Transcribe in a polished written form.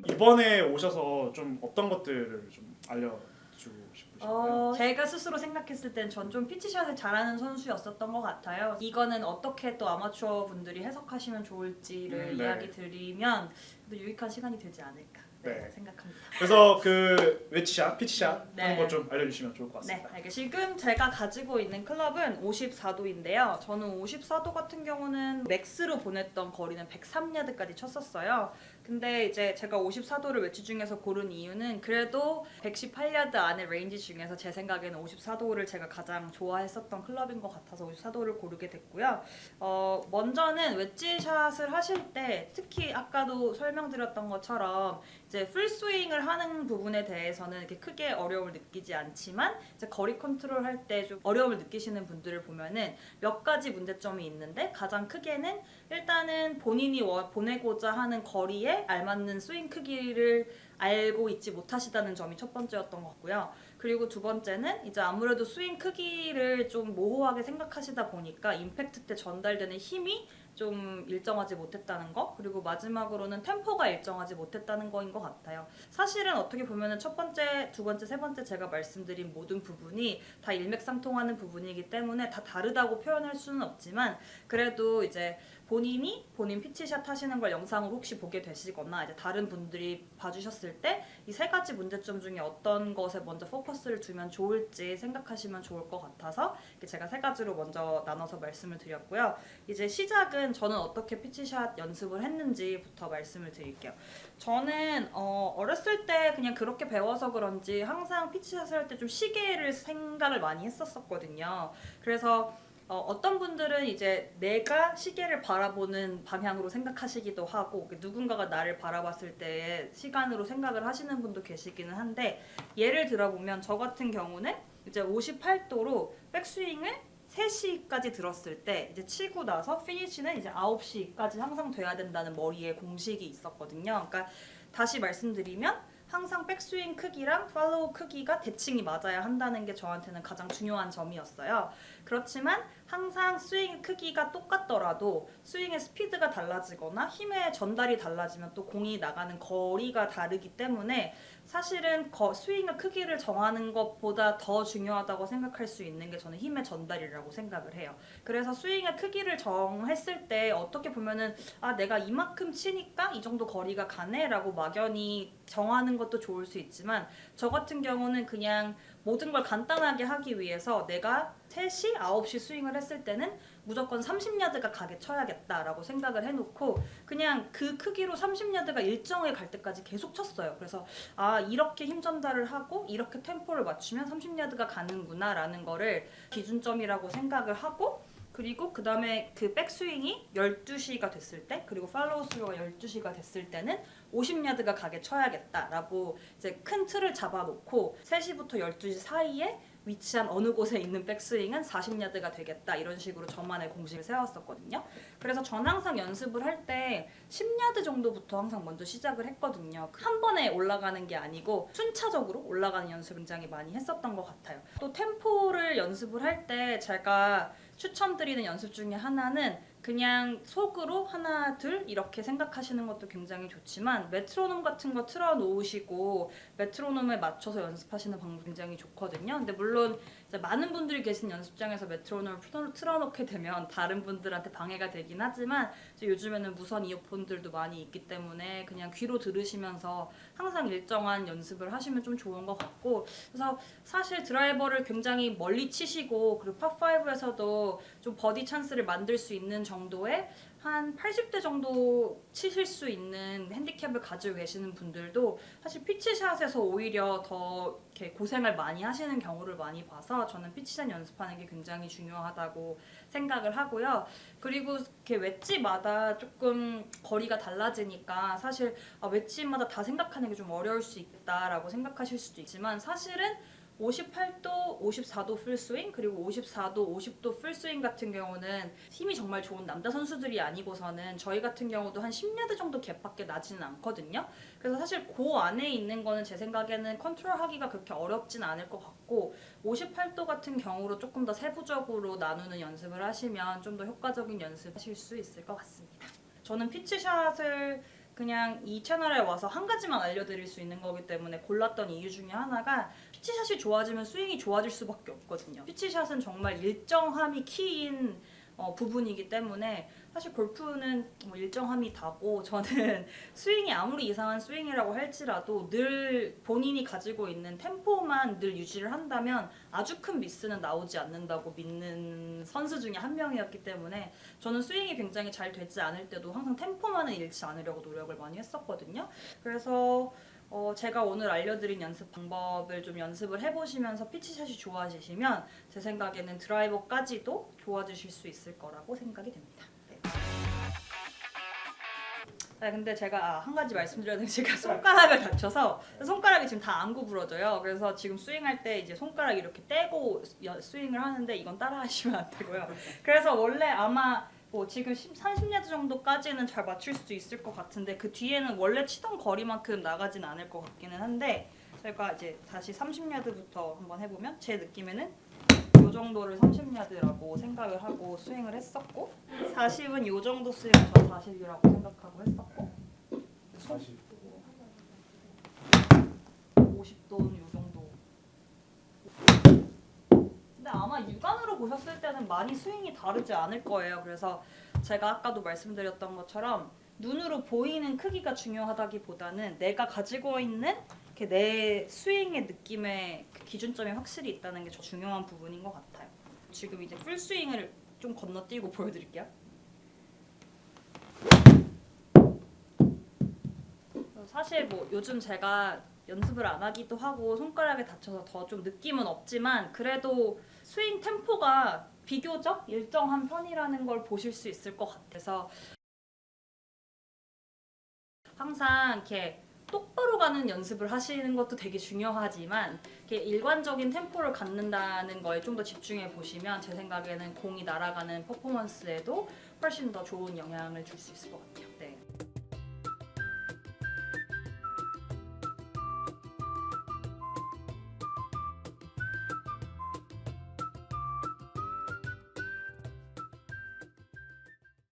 이번에 오셔서 좀 어떤 것들을 좀 알려주고 싶으신가요? 제가 스스로 생각했을 땐 전 좀 피치샷을 잘하는 선수였었던 것 같아요. 이거는 어떻게 또 아마추어 분들이 해석하시면 좋을지를 네. 이야기 드리면 또 유익한 시간이 되지 않을까 네. 생각합니다. 그래서 그 웨지샷, 피치샷 네. 하는 거 좀 알려주시면 좋을 것 네, 같습니다. 알겠습니다. 지금 제가 가지고 있는 클럽은 54도인데요. 저는 54도 같은 경우는 맥스로 보냈던 거리는 103야드까지 쳤었어요. 근데 이제 제가 54도를 웨지 중에서 고른 이유는 그래도 118야드 안에 레인지 중에서 제 생각에는 54도를 제가 가장 좋아했었던 클럽인 것 같아서 54도를 고르게 됐고요. 먼저는 웨지샷을 하실 때 특히 아까도 설명드렸던 것처럼 이제 풀스윙을 하는 부분에 대해서는 이렇게 크게 어려움을 느끼지 않지만 이제 거리 컨트롤 할 때 좀 어려움을 느끼시는 분들을 보면은 몇 가지 문제점이 있는데 가장 크게는 일단은 본인이 보내고자 하는 거리에 알맞는 스윙 크기를 알고 있지 못하시다는 점이 첫 번째였던 것 같고요. 그리고 두 번째는 이제 아무래도 스윙 크기를 좀 모호하게 생각하시다 보니까 임팩트 때 전달되는 힘이 좀 일정하지 못했다는 거, 그리고 마지막으로는 템포가 일정하지 못했다는 거인 것 같아요. 사실은 어떻게 보면은 첫 번째, 두 번째, 세 번째 제가 말씀드린 모든 부분이 다 일맥상통하는 부분이기 때문에 다 다르다고 표현할 수는 없지만 그래도 이제 본인이 본인 피치샷 하시는 걸 영상으로 혹시 보게 되시거나 이제 다른 분들이 봐주셨을 때 이 세 가지 문제점 중에 어떤 것에 먼저 포커스를 두면 좋을지 생각하시면 좋을 것 같아서 제가 세 가지로 먼저 나눠서 말씀을 드렸고요. 이제 시작은 저는 어떻게 피치샷 연습을 했는지부터 말씀을 드릴게요. 저는 어렸을 때 그냥 그렇게 배워서 그런지 항상 피치샷을 할 때 좀 시계를 생각을 많이 했었거든요. 그래서 어떤 분들은 이제 내가 시계를 바라보는 방향으로 생각하시기도 하고 누군가가 나를 바라봤을 때의 시간으로 생각을 하시는 분도 계시기는 한데 예를 들어보면 저 같은 경우는 이제 58도로 백스윙을 3시까지 들었을 때 이제 치고 나서 피니시는 이제 9시까지 항상 돼야 된다는 머리에 공식이 있었거든요. 그러니까 다시 말씀드리면 항상 백스윙 크기랑 팔로우 크기가 대칭이 맞아야 한다는 게 저한테는 가장 중요한 점이었어요. 그렇지만 항상 스윙 크기가 똑같더라도 스윙의 스피드가 달라지거나 힘의 전달이 달라지면 또 공이 나가는 거리가 다르기 때문에 사실은 스윙의 크기를 정하는 것보다 더 중요하다고 생각할 수 있는 게 저는 힘의 전달이라고 생각을 해요. 그래서 스윙의 크기를 정했을 때 어떻게 보면은 내가 이만큼 치니까 이 정도 거리가 가네 라고 막연히 정하는 것도 좋을 수 있지만 저 같은 경우는 그냥 모든 걸 간단하게 하기 위해서 내가 3시, 9시 스윙을 했을 때는 무조건 30야드가 가게 쳐야겠다라고 생각을 해놓고 그냥 그 크기로 30야드가 일정하게 갈 때까지 계속 쳤어요. 그래서 이렇게 힘 전달을 하고 이렇게 템포를 맞추면 30야드가 가는구나 라는 거를 기준점이라고 생각을 하고 그리고 그 다음에 그 백스윙이 12시가 됐을 때 그리고 팔로우 스루가 12시가 됐을 때는 50야드가 가게 쳐야겠다라고 이제 큰 틀을 잡아놓고 3시부터 12시 사이에 위치한 어느 곳에 있는 백스윙은 40야드가 되겠다 이런 식으로 저만의 공식을 세웠었거든요. 그래서 전 항상 연습을 할 때 10야드 정도부터 항상 먼저 시작을 했거든요. 한 번에 올라가는 게 아니고 순차적으로 올라가는 연습을 굉장히 많이 했었던 것 같아요. 또 템포를 연습을 할 때 제가 추천드리는 연습 중에 하나는 그냥 속으로 하나 둘 이렇게 생각하시는 것도 굉장히 좋지만 메트로놈 같은 거 틀어놓으시고 메트로놈에 맞춰서 연습하시는 방법 굉장히 좋거든요. 근데 물론 이제 많은 분들이 계신 연습장에서 메트로놈을 틀어놓게 되면 다른 분들한테 방해가 되긴 하지만 이제 요즘에는 무선 이어폰들도 많이 있기 때문에 그냥 귀로 들으시면서 항상 일정한 연습을 하시면 좀 좋은 것 같고 그래서 사실 드라이버를 굉장히 멀리 치시고 그리고 팝5에서도 좀 버디 찬스를 만들 수 있는 정도의 한 80대 정도 치실 수 있는 핸디캡을 가지고 계시는 분들도 사실 피치샷에서 오히려 더 이렇게 고생을 많이 하시는 경우를 많이 봐서 저는 피치샷 연습하는 게 굉장히 중요하다고 생각을 하고요. 그리고 이렇게 웨지마다 조금 거리가 달라지니까 사실 웨지마다 다 생각하는 게 좀 어려울 수 있겠다라고 생각하실 수도 있지만 사실은 58도, 54도 풀스윙 그리고 54도, 50도 풀스윙 같은 경우는 힘이 정말 좋은 남자 선수들이 아니고서는 저희 같은 경우도 한 10야드 정도 갭밖에 나지는 않거든요. 그래서 사실 그 안에 있는 거는 제 생각에는 컨트롤하기가 그렇게 어렵진 않을 것 같고 58도 같은 경우로 조금 더 세부적으로 나누는 연습을 하시면 좀 더 효과적인 연습하실 수 있을 것 같습니다. 저는 피치샷을 그냥 이 채널에 와서 한 가지만 알려드릴 수 있는 거기 때문에 골랐던 이유 중에 하나가 피치샷이 좋아지면 스윙이 좋아질 수밖에 없거든요. 피치샷은 정말 일정함이 키인 부분이기 때문에 사실 골프는 뭐 일정함이 다고 저는 스윙이 아무리 이상한 스윙이라고 할지라도 늘 본인이 가지고 있는 템포만 늘 유지를 한다면 아주 큰 미스는 나오지 않는다고 믿는 선수 중에 한 명이었기 때문에 저는 스윙이 굉장히 잘 되지 않을 때도 항상 템포만은 잃지 않으려고 노력을 많이 했었거든요. 그래서 제가 오늘 알려드린 연습 방법을 좀 연습을 해보시면서 피치샷이 좋아지시면 제 생각에는 드라이버까지도 좋아지실 수 있을 거라고 생각이 됩니다. 네, 근데 제가 한 가지 말씀드려야 되는 게 제가 손가락을 다쳐서 손가락이 지금 다 안 구부러져요. 그래서 지금 스윙할 때 이제 손가락 이렇게 떼고 스윙을 하는데 이건 따라하시면 안 되고요. 그래서 원래 아마 뭐 지금 30야드 정도까지는 잘 맞출 수 있을 것 같은데 그 뒤에는 원래 치던 거리만큼 나가진 않을 것 같기는 한데 제가 이제 다시 30야드부터 한번 해보면 제 느낌에는 이 정도를 30야드라고 생각을 하고 스윙을 했었고 40은 이 정도 스윙을 저 40이라고 생각하고 했었고 40. 50도는 이 정도. 근데 아마 육안으로 보셨을 때는 많이 스윙이 다르지 않을 거예요. 그래서 제가 아까도 말씀드렸던 것처럼 눈으로 보이는 크기가 중요하다기보다는 내가 가지고 있는 내 스윙의 느낌의 그 기준점이 확실히 있다는 게 중요한 부분인 것 같아요. 지금 이제 풀 스윙을 좀 건너뛰고 보여드릴게요. 사실 뭐 요즘 제가 연습을 안 하기도 하고 손가락에 다쳐서 더 좀 느낌은 없지만 그래도 스윙 템포가 비교적 일정한 편이라는 걸 보실 수 있을 것 같아서 항상 이렇게 똑바로 가는 연습을 하시는 것도 되게 중요하지만 이렇게 일관적인 템포를 갖는다는 거에 좀 더 집중해 보시면 제 생각에는 공이 날아가는 퍼포먼스에도 훨씬 더 좋은 영향을 줄 수 있을 것 같아요.